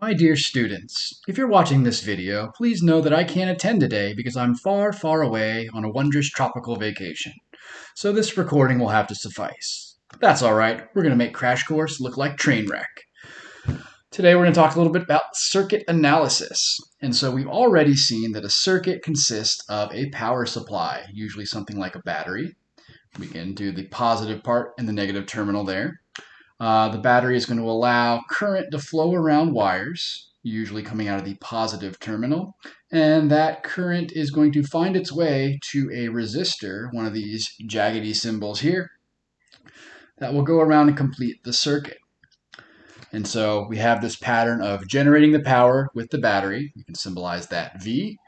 My dear students, if you're watching this video, please know that I can't attend today because I'm far, far away on a wondrous tropical vacation. So this recording will have to suffice. That's alright, we're going to make Crash Course look like Trainwreck. Today we're going to talk a little bit about circuit analysis. And so we've already seen that a circuit consists of a power supply, usually something like a battery. We can do the positive part and the negative terminal there. The battery is going to allow current to flow around wires, usually coming out of the positive terminal, and that current is going to find its way to a resistor, one of these jaggedy symbols here, that will go around and complete the circuit. And so we have this pattern of generating the power with the battery. You can symbolize that V.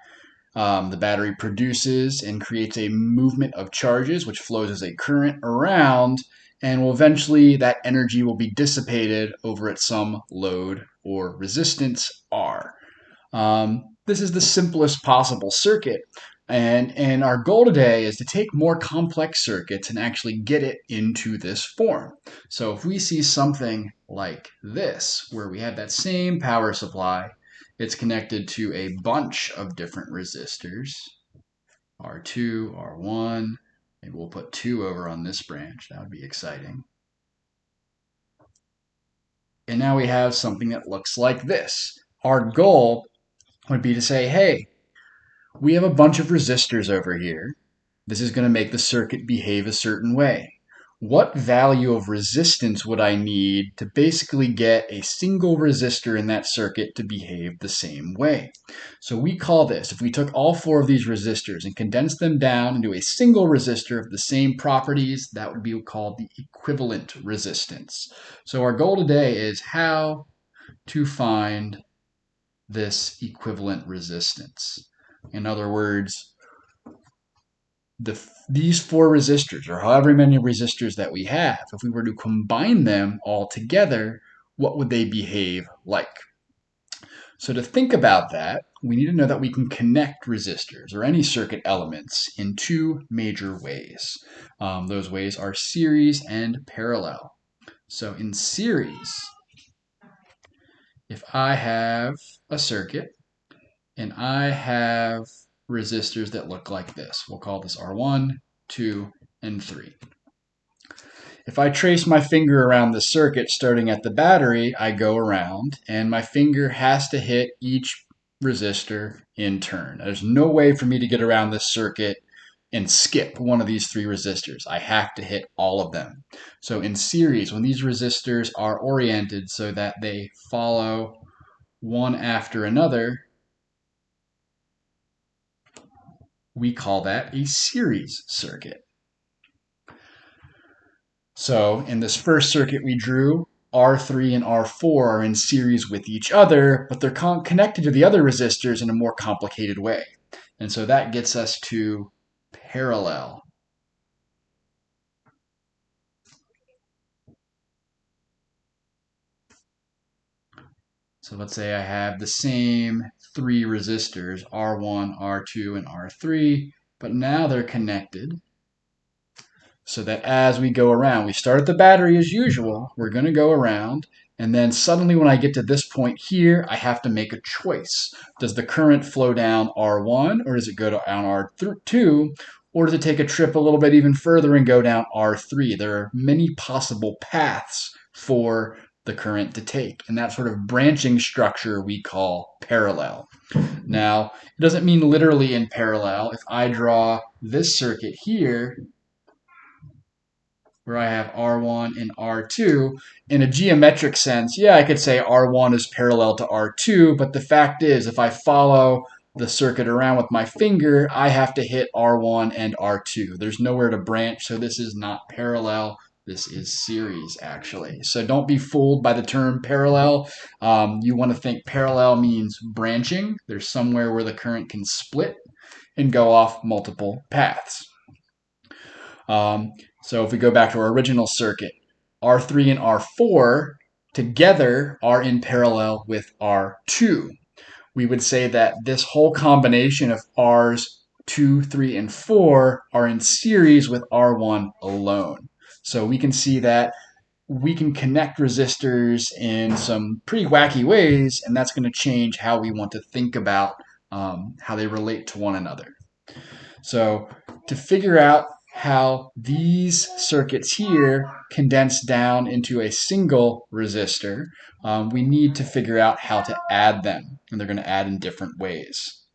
The battery produces and creates a movement of charges, which flows as a current around, and will eventually that energy will be dissipated over at some load or resistance R. This is the simplest possible circuit. And our goal today is to take more complex circuits and actually get it into this form. So if we see something like this, where we have that same power supply, it's connected to a bunch of different resistors, R2, R1, maybe we'll put 2 over on this branch, that would be exciting. And now we have something that looks like this. Our goal would be to say, hey, we have a bunch of resistors over here. This is going to make the circuit behave a certain way. What value of resistance would I need to basically get a single resistor in that circuit to behave the same way? So we call this, if we took all 4 of these resistors and condensed them down into a single resistor of the same properties, that would be called the equivalent resistance. So our goal today is how to find this equivalent resistance. In other words, these 4 resistors, or however many resistors that we have, if we were to combine them all together, what would they behave like? So to think about that, we need to know that we can connect resistors, or any circuit elements, in 2 major ways. Those ways are series and parallel. So in series, if I have a circuit, and I have resistors that look like this. We'll call this R1, 2, and 3. If I trace my finger around the circuit starting at the battery, I go around, and my finger has to hit each resistor in turn. There's no way for me to get around this circuit and skip one of these 3 resistors. I have to hit all of them. So in series, when these resistors are oriented so that they follow one after another, we call that a series circuit. So in this first circuit we drew, R3 and R4 are in series with each other, but they're connected to the other resistors in a more complicated way. And so that gets us to parallel. So let's say I have the same 3 resistors, R1, R2, and R3, but now they're connected so that as we go around, we start at the battery as usual, we're going to go around, and then suddenly when I get to this point here, I have to make a choice. Does the current flow down R1, or does it go down R2, or does it take a trip a little bit even further and go down R3? There are many possible paths for the current to take, and that sort of branching structure we call parallel. Now, it doesn't mean literally in parallel. If I draw this circuit here, where I have R1 and R2, in a geometric sense, yeah, I could say R1 is parallel to R2, but the fact is, if I follow the circuit around with my finger, I have to hit R1 and R2. There's nowhere to branch, so this is not parallel. This is series, actually. So don't be fooled by the term parallel. You want to think parallel means branching. There's somewhere where the current can split and go off multiple paths. So if we go back to our original circuit, R3 and R4 together are in parallel with R2. We would say that this whole combination of R's 2, 3, and 4 are in series with R1 alone. So we can see that we can connect resistors in some pretty wacky ways, and that's going to change how we want to think about how they relate to one another. So to figure out how these circuits here condense down into a single resistor, we need to figure out how to add them, and they're going to add in different ways.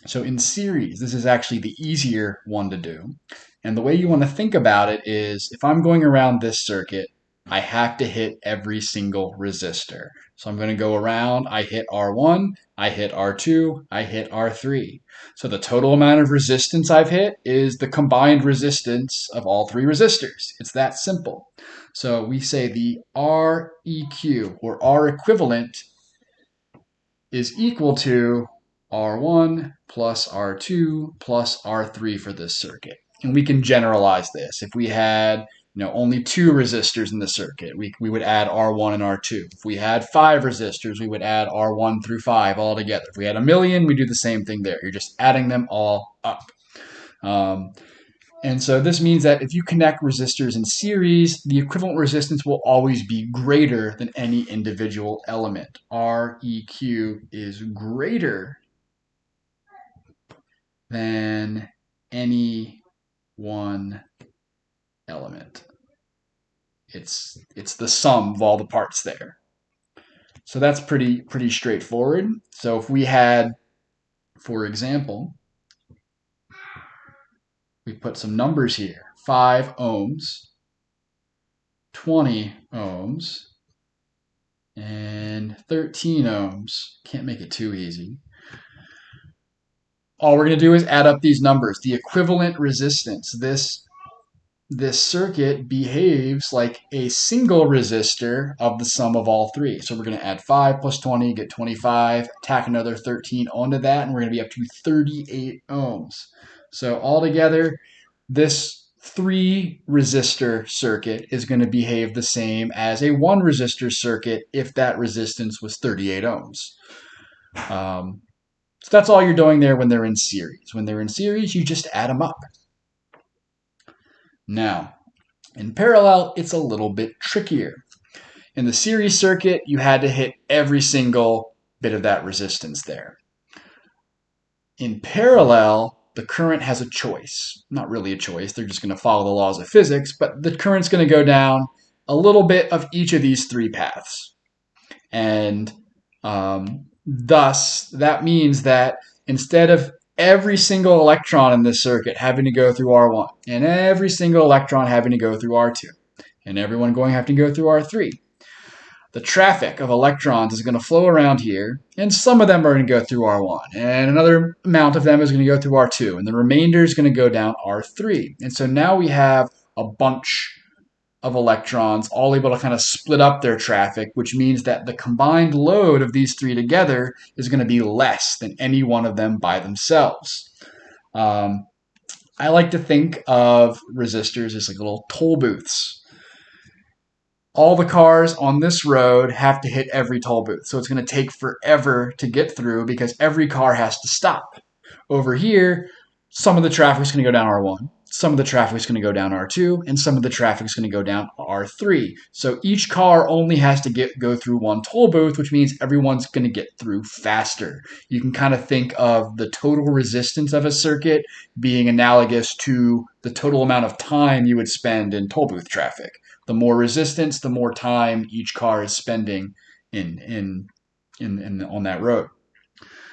So in series, this is actually the easier one to do. And the way you want to think about it is, if I'm going around this circuit, I have to hit every single resistor. So I'm going to go around, I hit R1, I hit R2, I hit R3. So the total amount of resistance I've hit is the combined resistance of all three resistors. It's that simple. So we say the Req, or R equivalent, is equal to R1 plus R2 plus R3 for this circuit. And we can generalize this. If we had only two resistors in the circuit, we would add R1 and R2. If we had 5 resistors, we would add R1 through 5 all together. If we had 1,000,000, we do the same thing there. You're just adding them all up. And so this means that if you connect resistors in series, the equivalent resistance will always be greater than any individual element. Req is greater than any one element. It's the sum of all the parts there. So that's pretty straightforward. So if we had, for example, we put some numbers here: 5 ohms, 20 ohms, and 13 ohms. Can't make it too easy. All we're going to do is add up these numbers. The equivalent resistance, this circuit behaves like a single resistor of the sum of all three. So we're going to add 5 plus 20, get 25, tack another 13 onto that, and we're going to be up to 38 ohms. So altogether, this 3 resistor circuit is going to behave the same as a 1 resistor circuit if that resistance was 38 ohms. So that's all you're doing there when they're in series. When they're in series, you just add them up. Now, in parallel, it's a little bit trickier. In the series circuit, you had to hit every single bit of that resistance there. In parallel, the current has a choice. Not really a choice, they're just going to follow the laws of physics, but the current's going to go down a little bit of each of these 3 paths. And thus, that means that instead of every single electron in this circuit having to go through R1, and every single electron having to go through R2, and everyone having to go through R3, the traffic of electrons is going to flow around here, and some of them are going to go through R1, and another amount of them is going to go through R2, and the remainder is going to go down R3. And so now we have a bunch of electrons all able to kind of split up their traffic, which means that the combined load of these 3 together is going to be less than any one of them by themselves. I like to think of resistors as like little toll booths. All the cars on this road have to hit every toll booth, so it's going to take forever to get through because every car has to stop. Over here, some of the traffic is going to go down R1, some of the traffic is going to go down R2, and some of the traffic is going to go down R3. So each car only has to go through one toll booth, which means everyone's going to get through faster. You can kind of think of the total resistance of a circuit being analogous to the total amount of time you would spend in toll booth traffic. The more resistance, the more time each car is spending on that road.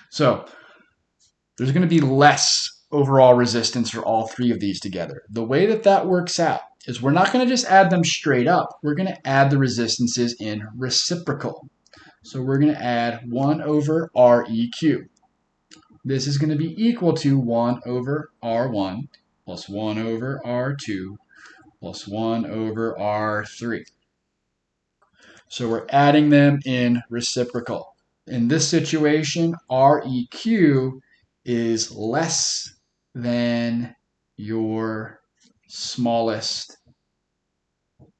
So there's going to be less overall resistance for all 3 of these together. The way that works out is we're not going to just add them straight up. We're going to add the resistances in reciprocal. So we're going to add 1 over Req. This is going to be equal to 1 over R1 plus 1 over R2 plus 1 over R3. So we're adding them in reciprocal. In this situation, Req is less than your smallest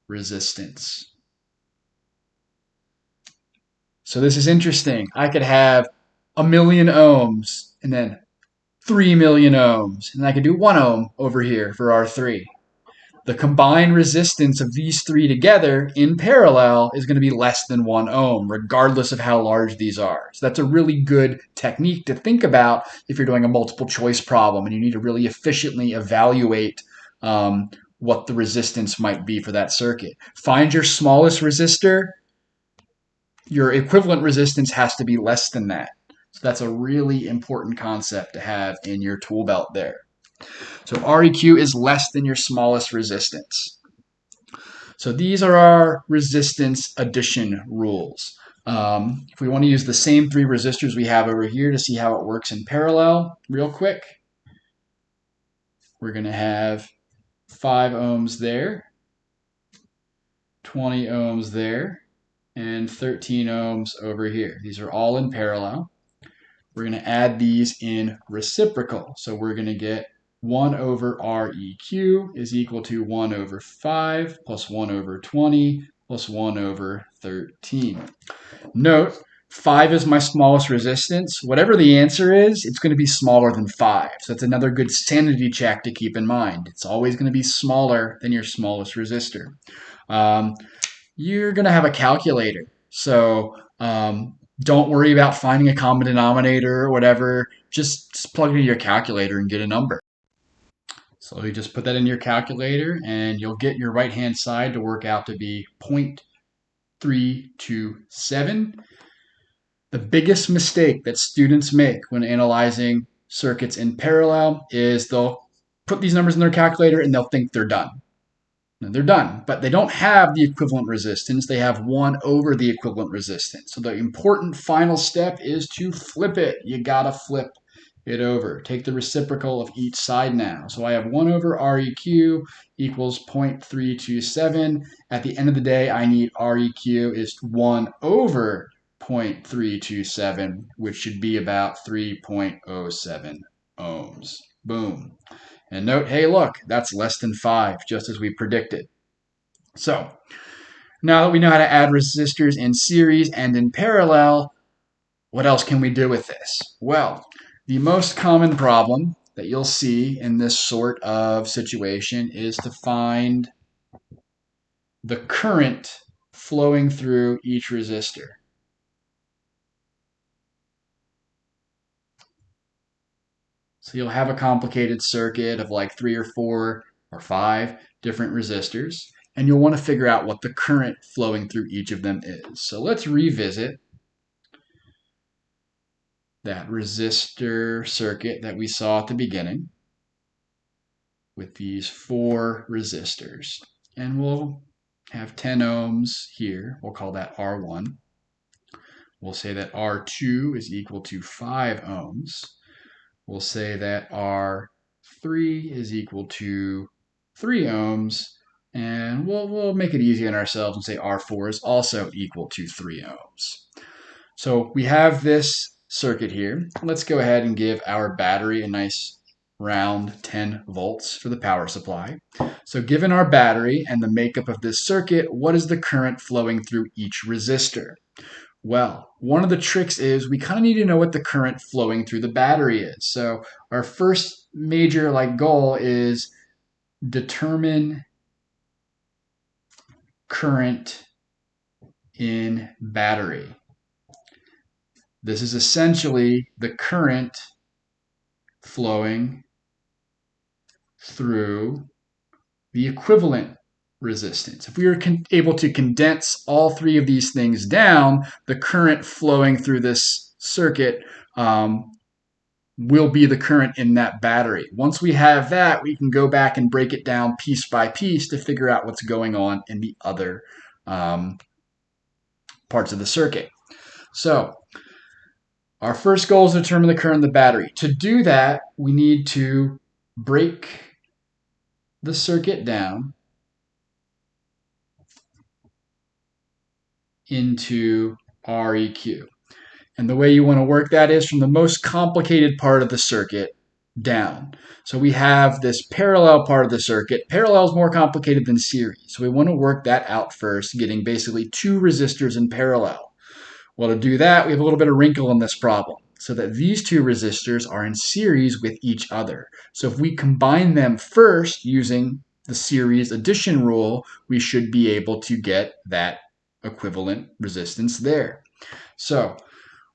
resistance. So this is interesting. I could have 1,000,000 ohms and then 3,000,000 ohms, and I could do 1 ohm over here for R3. the combined resistance of these three together in parallel is going to be less than 1 ohm, regardless of how large these are. So that's a really good technique to think about if you're doing a multiple choice problem and you need to really efficiently evaluate what the resistance might be for that circuit. Find your smallest resistor. Your equivalent resistance has to be less than that. So that's a really important concept to have in your tool belt there. So Req is less than your smallest resistance. So these are our resistance addition rules. If we want to use the same three resistors we have over here to see how it works in parallel, real quick, we're going to have 5 ohms there, 20 ohms there, and 13 ohms over here. These are all in parallel. We're going to add these in reciprocal. So we're going to get 1 over Req is equal to 1 over 5 plus 1 over 20 plus 1 over 13. Note, 5 is my smallest resistance. Whatever the answer is, it's going to be smaller than 5. So that's another good sanity check to keep in mind. It's always going to be smaller than your smallest resistor. You're going to have a calculator. So don't worry about finding a common denominator or whatever. Just plug it into your calculator and get a number. So you just put that in your calculator and you'll get your right-hand side to work out to be 0.327. The biggest mistake that students make when analyzing circuits in parallel is they'll put these numbers in their calculator and they'll think they're done. And they're done, but they don't have the equivalent resistance. They have 1 over the equivalent resistance. So the important final step is to flip it. You gotta flip it over. Take the reciprocal of each side now. So I have 1 over Req equals 0.327. At the end of the day, I need Req is 1 over 0.327, which should be about 3.07 ohms. Boom. And note, hey, look, that's less than 5, just as we predicted. So now that we know how to add resistors in series and in parallel, what else can we do with this? Well, the most common problem that you'll see in this sort of situation is to find the current flowing through each resistor. So you'll have a complicated circuit of like 3 or 4 or 5 different resistors, and you'll want to figure out what the current flowing through each of them is. So let's revisit that resistor circuit that we saw at the beginning with these 4 resistors. And we'll have 10 ohms here. We'll call that R1. We'll say that R2 is equal to 5 ohms. We'll say that R3 is equal to 3 ohms, and we'll make it easy on ourselves and say R4 is also equal to 3 ohms. So we have this circuit here. Let's go ahead and give our battery a nice round 10 volts for the power supply. So given our battery and the makeup of this circuit, what is the current flowing through each resistor? Well, one of the tricks is we kind of need to know what the current flowing through the battery is. So our first major goal is determine current in battery. This is essentially the current flowing through the equivalent resistance. If we were able to condense all 3 of these things down, the current flowing through this circuit will be the current in that battery. Once we have that, we can go back and break it down piece by piece to figure out what's going on in the other parts of the circuit. So our first goal is to determine the current in the battery. To do that, we need to break the circuit down into Req. And the way you want to work that is from the most complicated part of the circuit down. So we have this parallel part of the circuit. Parallel is more complicated than series. So we want to work that out first, getting basically 2 resistors in parallel. Well, to do that, we have a little bit of wrinkle in this problem, so that these 2 resistors are in series with each other. So if we combine them first using the series addition rule, we should be able to get that equivalent resistance there. So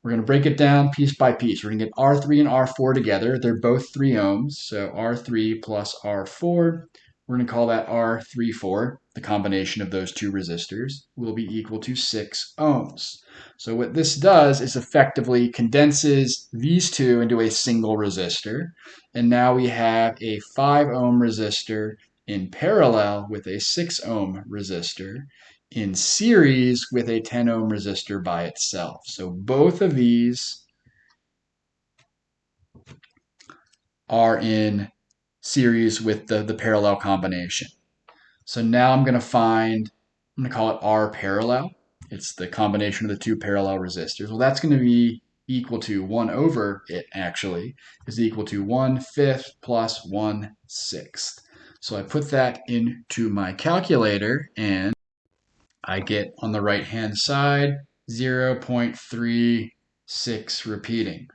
we're going to break it down piece by piece. We're going to get R3 and R4 together. They're both 3 ohms. So R3 plus R4, we're going to call that R34. The combination of those two resistors will be equal to 6 ohms. So what this does is effectively condenses these two into a single resistor. And now we have a 5 ohm resistor in parallel with a 6 ohm resistor in series with a 10 ohm resistor by itself. So both of these are in series with the parallel combination. So now I'm going to call it R parallel. It's the combination of the two parallel resistors. Well, that's going to be equal to 1 over it, actually, is equal to 1/5 plus 1/6. So I put that into my calculator, and I get on the right-hand side 0.36 repeating.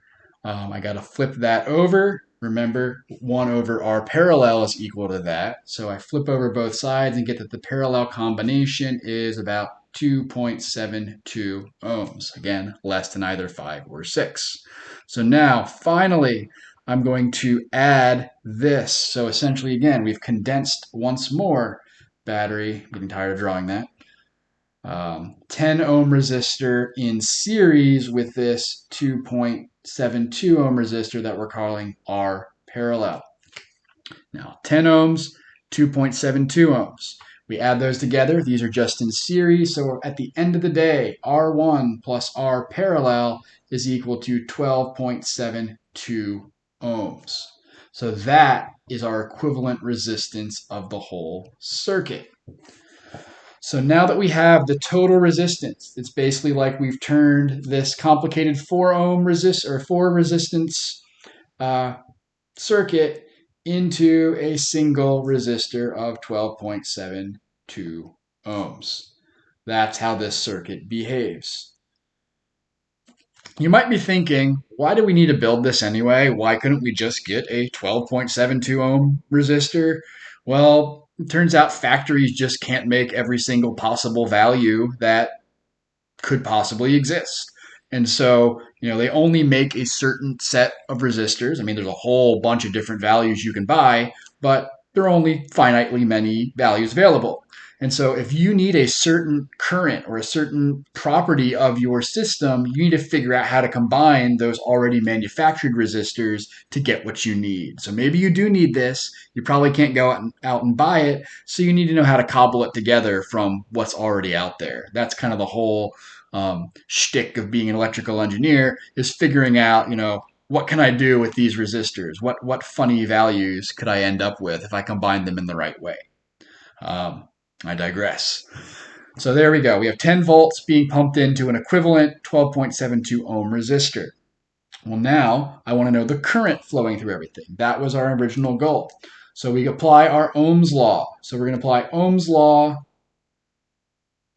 I got to flip that over. Remember, 1 over R parallel is equal to that. So I flip over both sides and get that the parallel combination is about 2.72 ohms. Again, less than either 5 or 6. So now, finally, I'm going to add this. So essentially, again, we've condensed once more battery. I'm getting tired of drawing that. 10 ohm resistor in series with this 2.72 ohm resistor that we're calling R parallel. Now 10 ohms, 2.72 ohms. We add those together. These are just in series. So at the end of the day, R1 plus R parallel is equal to 12.72 ohms. So that is our equivalent resistance of the whole circuit. So now that we have the total resistance, it's basically like we've turned this complicated 4 resistance circuit into a single resistor of 12.72 ohms. That's how this circuit behaves. You might be thinking, why do we need to build this anyway? Why couldn't we just get a 12.72 ohm resistor? Well, it turns out factories just can't make every single possible value that could possibly exist. And so, they only make a certain set of resistors. I mean, there's a whole bunch of different values you can buy, but there are only finitely many values available. And so if you need a certain current or a certain property of your system, you need to figure out how to combine those already manufactured resistors to get what you need. So maybe you do need this. You probably can't go out and buy it. So you need to know how to cobble it together from what's already out there. That's kind of the whole shtick of being an electrical engineer, is figuring out, what can I do with these resistors? What funny values could I end up with if I combine them in the right way? I digress. So there we go. We have 10 volts being pumped into an equivalent 12.72 ohm resistor. Well, now I want to know the current flowing through everything. That was our original goal. So we apply our Ohm's law. So we're going to apply Ohm's law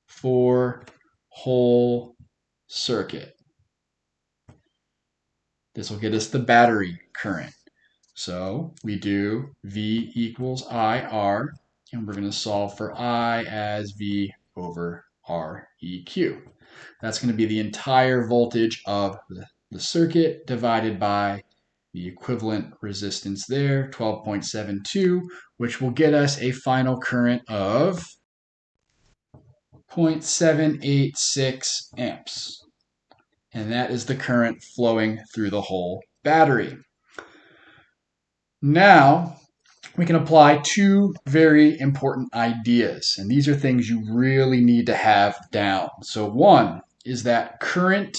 for whole circuit. This will get us the battery current. So we do V equals IR, and we're going to solve for I as V over Req. That's going to be the entire voltage of the circuit divided by the equivalent resistance there, 12.72, which will get us a final current of 0.786 amps. And that is the current flowing through the whole battery. Now, we can apply two very important ideas, and these are things you really need to have down. So one is that current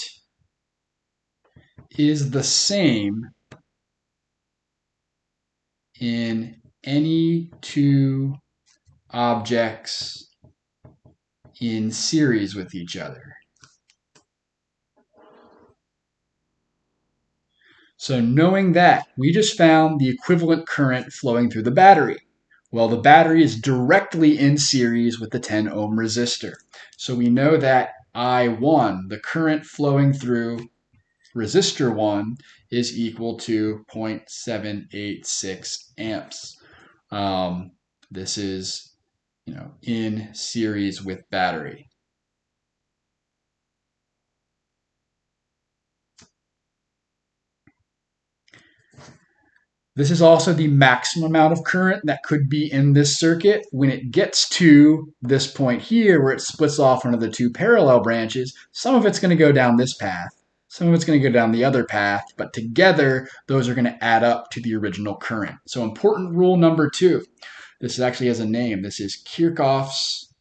is the same in any two objects in series with each other. So knowing that, we just found the equivalent current flowing through the battery. Well, the battery is directly in series with the 10 ohm resistor. So we know that I1, the current flowing through resistor 1, is equal to 0.786 amps. This is, in series with battery. This is also the maximum amount of current that could be in this circuit. When it gets to this point here where it splits off into the two parallel branches, some of it's going to go down this path, some of it's going to go down the other path, but together those are going to add up to the original current. So important rule number 2. This actually has a name. This is Kirchhoff's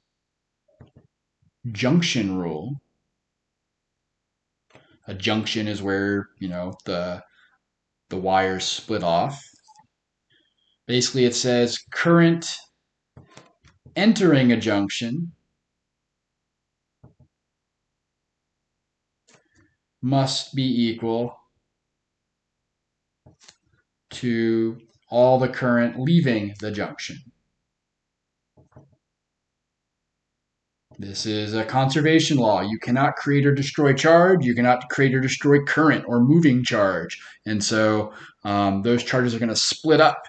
junction rule. A junction is where, the wires split off. Basically, it says current entering a junction must be equal to all the current leaving the junction. This is a conservation law. You cannot create or destroy charge. You cannot create or destroy current or moving charge. And so those charges are going to split up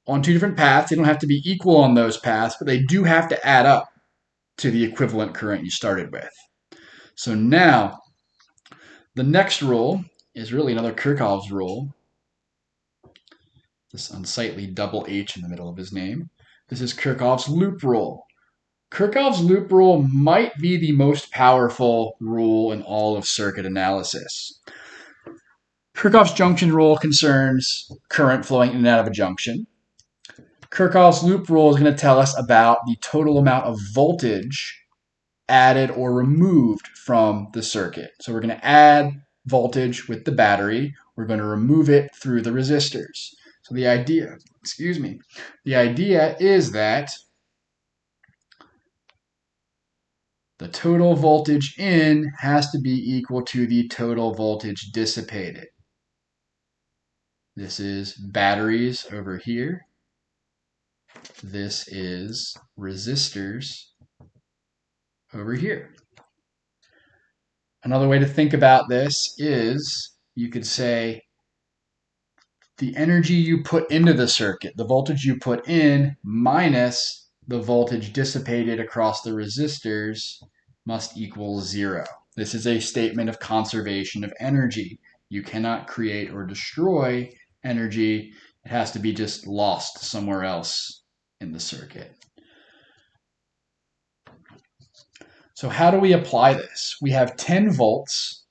on two different paths. They don't have to be equal on those paths, but they do have to add up to the equivalent current you started with. So now, the next rule is really another Kirchhoff's rule. This unsightly double H in the middle of his name. This is Kirchhoff's loop rule. Kirchhoff's loop rule might be the most powerful rule in all of circuit analysis. Kirchhoff's junction rule concerns current flowing in and out of a junction. Kirchhoff's loop rule is going to tell us about the total amount of voltage added or removed from the circuit. So we're going to add voltage with the battery. We're going to remove it through the resistors. So the idea is that the total voltage in has to be equal to the total voltage dissipated. This is batteries over here. This is resistors over here. Another way to think about this is you could say the energy you put into the circuit, the voltage you put in minus the voltage dissipated across the resistors must equal 0. This is a statement of conservation of energy. You cannot create or destroy energy. It has to be just lost somewhere else in the circuit. So how do we apply this? We have 10 volts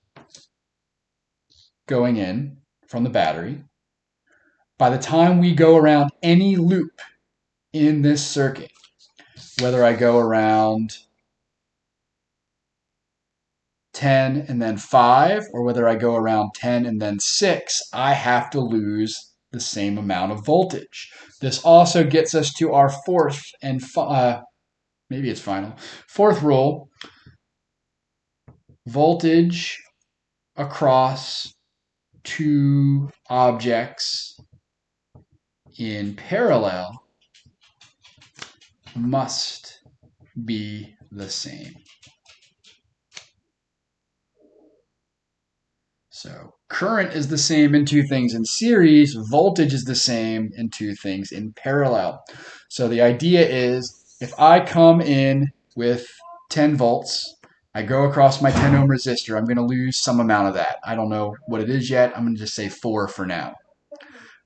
going in from the battery. By the time we go around any loop in this circuit, whether I go around 10 and then 5, or whether I go around 10 and then 6, I have to lose the same amount of voltage. This also gets us to our fourth rule. Voltage across two objects in parallel must be the same. So current is the same in two things in series, voltage is the same in two things in parallel. So the idea is if I come in with 10 volts, I go across my 10 ohm resistor, I'm going to lose some amount of that. I don't know what it is yet. I'm going to just say 4 for now.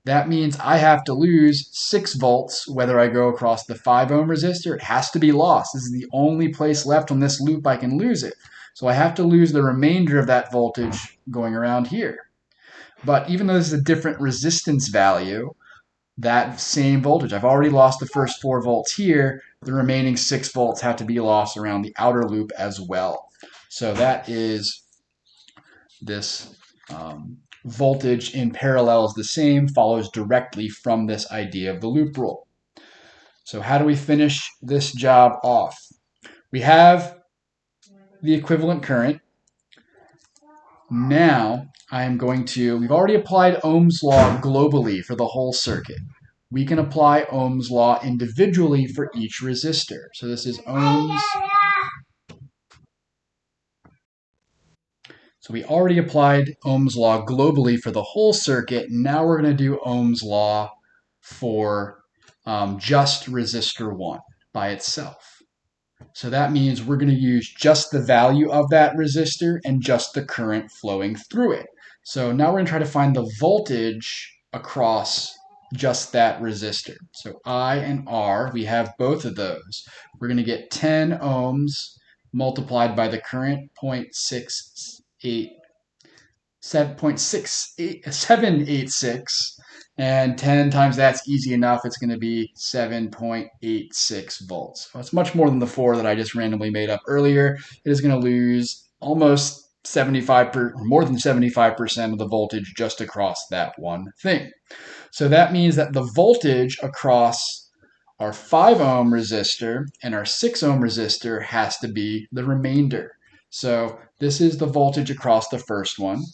That means I have to lose 6 volts whether I go across the 5 ohm resistor. It has to be lost. This is the only place left on this loop I can lose it. So I have to lose the remainder of that voltage going around here. But even though this is a different resistance value, that same voltage, I've already lost the first 4 volts here, the remaining 6 volts have to be lost around the outer loop as well. So that is this voltage in parallel is the same, follows directly from this idea of the loop rule. So how do we finish this job off? We have the equivalent current. Now we've already applied Ohm's law globally for the whole circuit. We can apply Ohm's law individually for each resistor. So this is Ohm's. So we already applied Ohm's law globally for the whole circuit. Now we're going to do Ohm's law for just resistor 1 by itself. So that means we're going to use just the value of that resistor and just the current flowing through it. So now we're going to try to find the voltage across just that resistor. So I and R, we have both of those. We're going to get 10 ohms multiplied by the current 0.786, and 10 times that's easy enough. It's going to be 7.86 volts. So it's much more than the 4 that I just randomly made up earlier. It is going to lose almost more than 75% of the voltage just across that one thing. So that means that the voltage across our 5 ohm resistor and our 6 ohm resistor has to be the remainder. So this is the voltage across the first one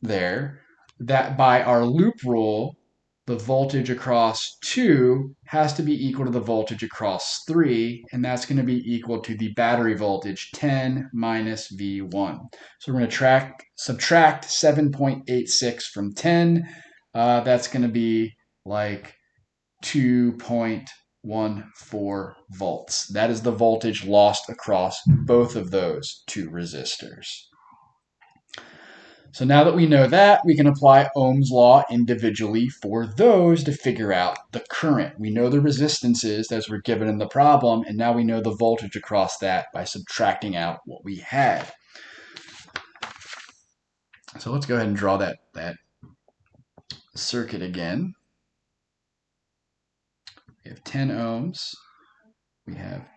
there. That by our loop rule, the voltage across 2 has to be equal to the voltage across 3, and that's going to be equal to the battery voltage 10 minus V1. So we're going to subtract 7.86 from 10. That's going to be like 2.14 volts. That is the voltage lost across both of those two resistors. So now that we know that, we can apply Ohm's law individually for those to figure out the current. We know the resistances as we're given in the problem, and now we know the voltage across that by subtracting out what we had. So let's go ahead and draw that circuit again. We have 10 ohms, we have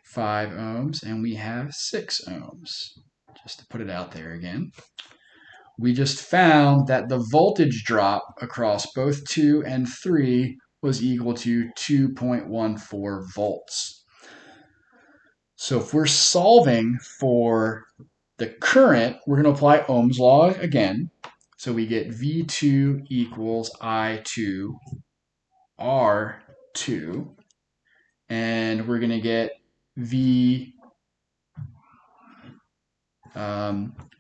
5 ohms, and we have 6 ohms. Just to put it out there again. We just found that the voltage drop across both 2 and 3 was equal to 2.14 volts. So if we're solving for the current, we're going to apply Ohm's law again. So we get V2 equals I2 R2, and we're going to get V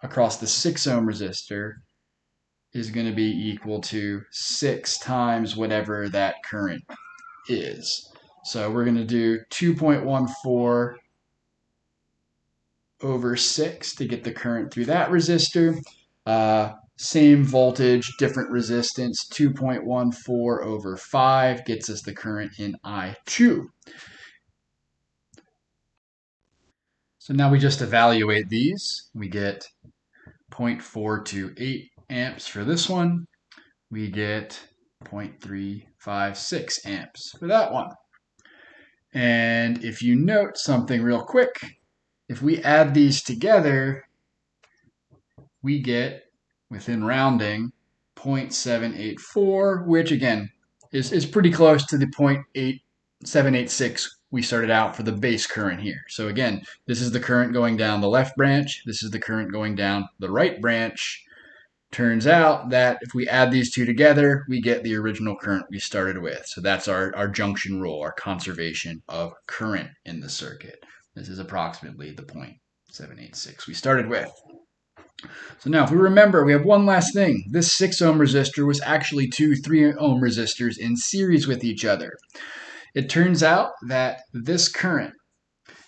across the 6 ohm resistor is going to be equal to 6 times whatever that current is. So we're going to do 2.14 over 6 to get the current through that resistor. Same voltage, different resistance. 2.14 over 5 gets us the current in I2. So now we just evaluate these. We get 0.428 amps for this one. We get 0.356 amps for that one. And if you note something real quick, if we add these together, we get, within rounding, 0.784, which again is pretty close to the 0.8786 we started out for the base current here. So again, this is the current going down the left branch. This is the current going down the right branch. Turns out that if we add these two together, we get the original current we started with. So that's our junction rule, our conservation of current in the circuit. This is approximately the 0.786 we started with. So now if we remember, we have one last thing. This 6 ohm resistor was actually two 3 ohm resistors in series with each other. It turns out that this current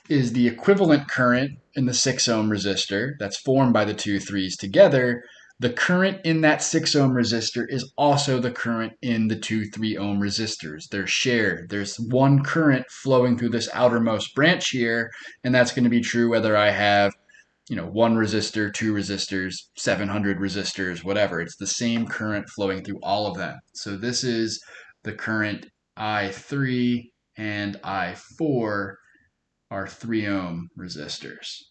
is the equivalent current in the 6 ohm resistor that's formed by the two 3s together. The current in that 6 ohm resistor is also the current in the two 3 ohm resistors. They're shared. There's one current flowing through this outermost branch here, and that's going to be true whether I have, one resistor, 2 resistors, 700 resistors, whatever. It's the same current flowing through all of them. So this is the current I3 and I4 are 3 ohm resistors.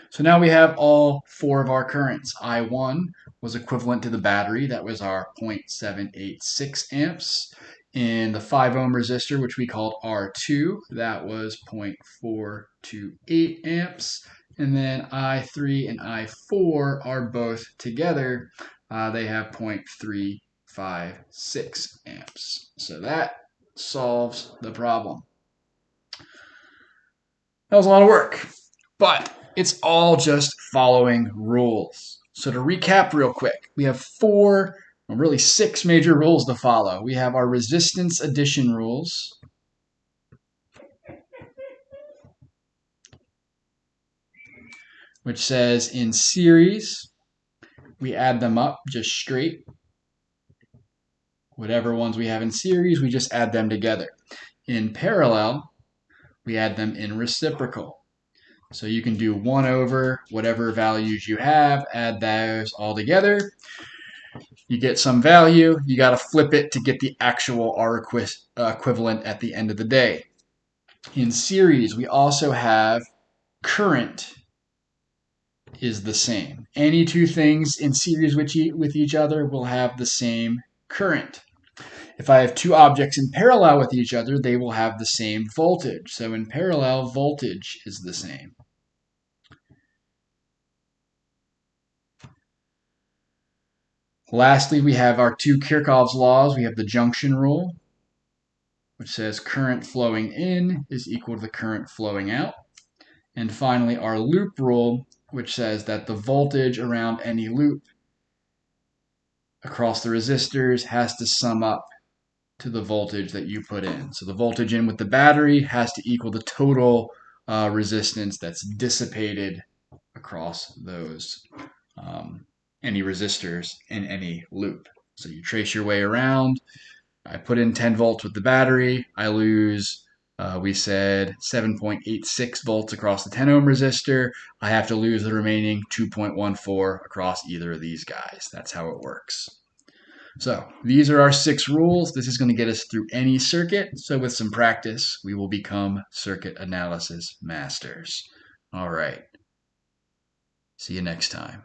So now we have all 4 of our currents. I1 was equivalent to the battery. That was our 0.786 amps. In the 5 ohm resistor, which we called R2, that was 0.428 amps. And then I3 and I4 are both together. They have 0.356 amps. So that solves the problem. That was a lot of work, but it's all just following rules. So to recap real quick, we have really 6 major rules to follow. We have our resistance addition rules, which says in series, we add them up just straight. Whatever ones we have in series, we just add them together. In parallel, we add them in reciprocal. So you can do 1 over whatever values you have, add those all together. You get some value, you got to flip it to get the actual R equivalent at the end of the day. In series, we also have current is the same. Any two things in series with each other will have the same current. If I have two objects in parallel with each other, they will have the same voltage. So in parallel, voltage is the same. Lastly, we have our two Kirchhoff's laws. We have the junction rule, which says current flowing in is equal to the current flowing out. And finally, our loop rule, which says that the voltage around any loop across the resistors has to sum up to the voltage that you put in. So the voltage in with the battery has to equal the total resistance that's dissipated across those any resistors in any loop. So you trace your way around. I put in 10 volts with the battery. I lose, we said 7.86 volts across the 10 ohm resistor. I have to lose the remaining 2.14 across either of these guys. That's how it works. So these are our 6 rules. This is going to get us through any circuit. So with some practice, we will become circuit analysis masters. All right. See you next time.